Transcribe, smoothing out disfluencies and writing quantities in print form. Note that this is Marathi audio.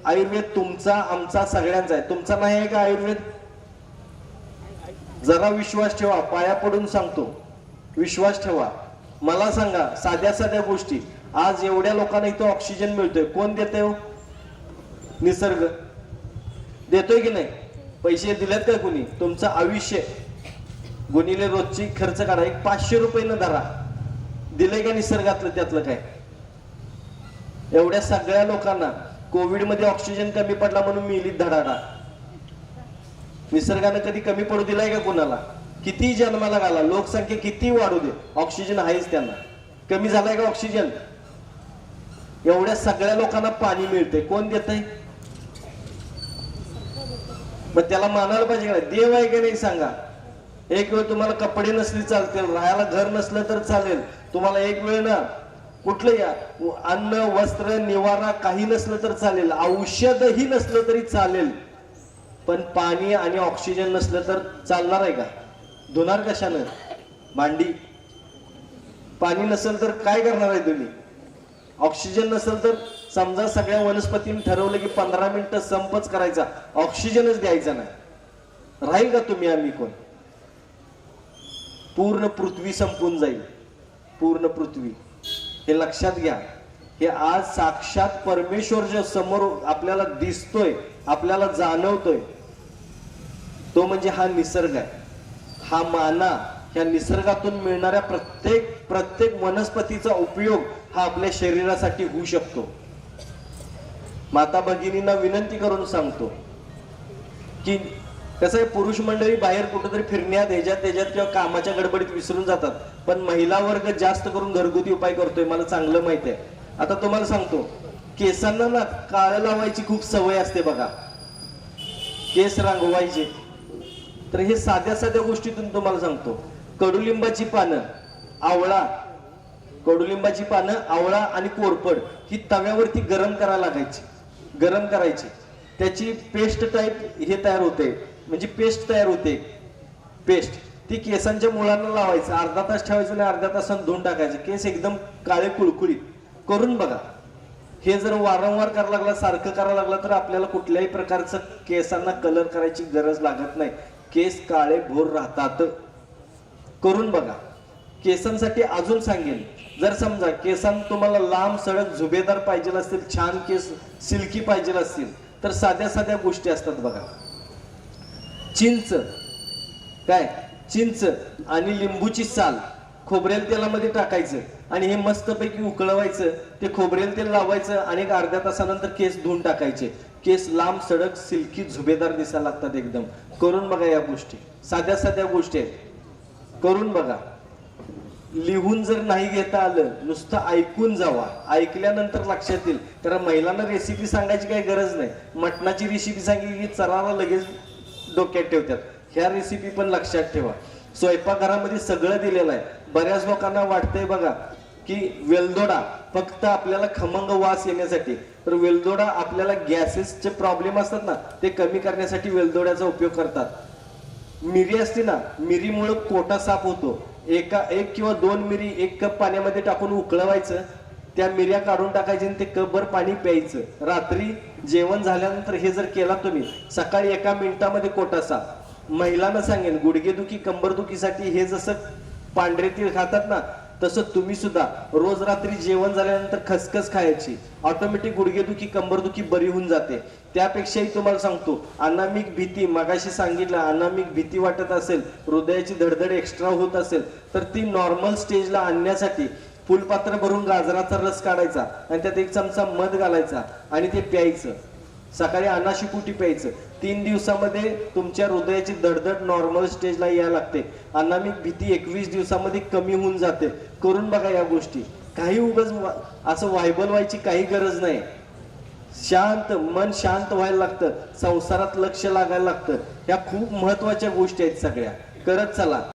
आयुर्वेद तुमचा आमचा सगळ्यांचा आहे, तुमचा नाही आहे का आयुर्वेद? जरा विश्वास ठेवा, पाया पडून सांगतो, विश्वास ठेवा. मला सांगा साध्या साध्या गोष्टी, आज एवढ्या लोकांना इथं ऑक्सिजन मिळतोय, कोण देतंय हो? निसर्ग देतोय की नाही? पैसे दिलेत का कुणी? तुमचं आयुष्य गुणिले रोजची खर्च काढा, एक 500 रुपये न धरा, दिलंय का निसर्गातलं त्यातलं काय? एवढ्या सगळ्या लोकांना कोविड मध्ये ऑक्सिजन कमी पडला म्हणून मिलीत धडाडा. निसर्गानं कधी कमी पडू दिलाय का कुणाला? किती जन्माला घाला, लोकसंख्या किती वाढू दे, ऑक्सिजन आहेच त्यांना. कमी झालाय का ऑक्सिजन? एवढ्या सगळ्या लोकांना पाणी मिळते, कोण देतंय? मग त्याला मानायला पाहिजे का? देव आहे का नाही सांगा? एक वेळ तुम्हाला कपडे नसले चालतील, राहायला घर नसलं तर चालेल, तुम्हाला एक वेळ ना कुठलं या अन्न वस्त्र निवारा काही नसलं तर चालेल, औषधही नसलं तरी चालेल, पण पाणी आणि ऑक्सिजन नसलं तर चालणार आहे का? धुणार कशानं भांडी? पाणी नसेल तर काय करणार आहे तुम्ही? ऑक्सिजन नसेल तर समजा सगळ्या वनस्पतींनी ठरवलं की 15 मिनिटं संपच करायचा, ऑक्सिजनच द्यायचा नाही, राहील का तुम्ही आम्ही कोण? पूर्ण पृथ्वी संपून जाईल, पूर्ण पृथ्वी. हे लक्षात घ्या. हे आज साक्षात परमेश्वर जो समोर आपल्याला दिसतोय, आपल्याला जाणवतोय, तो म्हणजे हा निसर्ग आहे. हा माना, ह्या निसर्गातून मिळणाऱ्या प्रत्येक वनस्पतीचा उपयोग हा आपल्या शरीरासाठी होऊ शकतो. माता भगिनींना विनंती करून सांगतो की कसं आहे, पुरुष मंडळी बाहेर कुठेतरी फिरण्यात ह्याच्यात किंवा कामाच्या गडबडीत विसरून जातात, पण महिला वर्ग जास्त करून घरगुती उपाय करतोय, मला चांगलं माहिती आहे. आता तुम्हाला सांगतो, केसांना ना काळं लावायची खूप सवय असते बघा, केस रंगवायचे. तर हे साध्या साध्या गोष्टीतून तुम्हाला सांगतो. कडुलिंबाची पानं, आवळा, कडुलिंबाची पानं, आवळा आणि कोरफड ही तव्यावरती गरम करायला लागायची, गरम करायची. त्याची पेस्ट टाईप हे तयार होते, म्हणजे पेस्ट तयार होते. पेस्ट ती केसांच्या मुळांना लावायचं, अर्धा तास ठेवायचं आणि अर्ध्या तासात धुवून टाकायचं, केस एकदम काळे कुळकुळीत. करून बघा. हे जर वारंवार करायला लागला, सारखं करायला लागला, तर आपल्याला कुठल्याही प्रकारचं केसांना कलर करायची गरज लागत नाही, केस काळे भोर राहतात. करून बघा. केसांसाठी अजून सांगेन, जर समजा केसांना तुम्हाला लांब सडक झुबेदार पाहिजे असतील, छान केस सिल्की पाहिजे असतील, तर साध्या साध्या गोष्टी असतात बघा. चिंच, काय चिंच आणि लिंबूची साल खोबरेल तेलामध्ये टाकायचं आणि हे मस्तपैकी उकळवायचं, ते खोबरेल तेल लावायचं आणि एक अर्ध्या तासानंतर केस धुवून टाकायचे. केस लांब सडक सिल्की झुबेदार दिसायला लागतात एकदम. करून बघा या गोष्टी, साध्या साध्या गोष्टी आहेत, करून बघा. लिहून जर नाही घेता आलं, नुसतं ऐकून जावा, ऐकल्यानंतर लक्षात येईल. कारण महिलांना रेसिपी सांगायची काही गरज नाही, मटणाची रेसिपी सांगितली की चराला लगेच डोक्यात ठेवतात. ह्या रेसिपी पण लक्षात ठेवा. स्वयंपाकघरामध्ये सगळं दिलेलं आहे. बऱ्याच लोकांना वाटतंय बघा की वेलदोडा फक्त आपल्याला खमंग वास येण्यासाठी, तर वेलदोडा आपल्याला गॅसेसचे प्रॉब्लेम असतात ना, ते कमी करण्यासाठी वेलदोड्याचा उपयोग करतात. मिरी असते ना, मिरीमुळे पोटा साफ होतो. एक किंवा 2 मिरी 1 कप पाण्यामध्ये टाकून उकळवायचं, त्या मिऱ्या काढून टाकायच्या आणि ते कपभर पाणी प्यायचं. रात्री जेवण झाल्यानंतर हे जर केला तुम्ही, सकाळी 1 मिनिटामध्ये पोटा साफ. महिलांना सांगेन, गुडघेदुखी कंबरदुखीसाठी हे जसं पांढरे तीळ खातात ना, तसं तुम्ही सुद्धा रोज रात्री जेवण झाल्यानंतर खसखस खायची, ऑटोमॅटिक गुडघेदुखी कंबरदुखी बरी होऊन जाते. त्यापेक्षाही तुम्हाला सांगतो, अनामिक भीती, मगाशी सांगितलं, अनामिक भीती वाटत असेल, हृदयाची धडधड एक्स्ट्रा होत असेल, तर ती नॉर्मल स्टेजला आणण्यासाठी फुलपात्र भरून गाजराचा रस काढायचा आणि त्यात 1 चमचा मध घालायचा आणि ते प्यायचं. सकाळी अनाशिपोटी प्यायचं. 3 दिवसामध्ये तुमच्या हृदयाची धडधड नॉर्मल स्टेजला यायला लागते. अनामिक भीती 21 दिवसामध्ये कमी होऊन जाते. करून बघा या गोष्टी. काही उगाच असं व्हायबल व्हायची काही गरज नाही. शांत मन शांत व्हायला लागतं, संसारात लक्ष लागायला लागतं. ह्या खूप महत्वाच्या गोष्टी आहेत सगळ्या. करत चला.